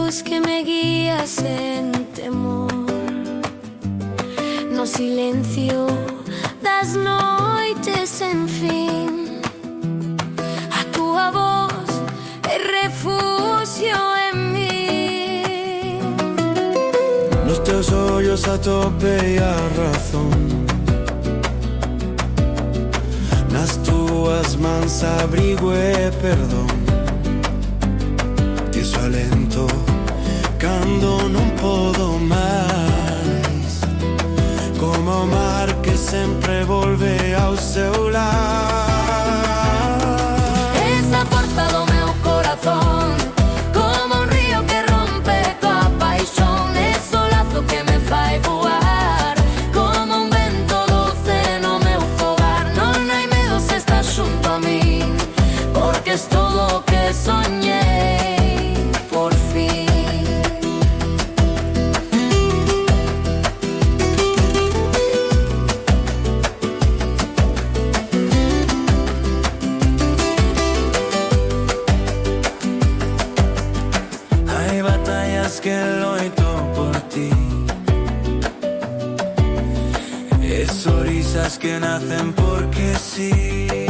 luz que me guía sen temor. No silencio das noites sen fin. A túa voz é refugio en mí. Nos teus ollos atopei a razón, nas túas mans abrigo e perdón. Ti so alento cando non podo máis, como o mar que sempre volve ao seu lar. Esa forza do meu corazón, como un río que rompe coa paixón. Ese lazo que me fai voar, como un vento doce no meu fogar. Non hai medo se estás xunto a min, porque es todo o que soñei por fin. Hai batallas que loito por ti, e sonrisas que nacen porque sí.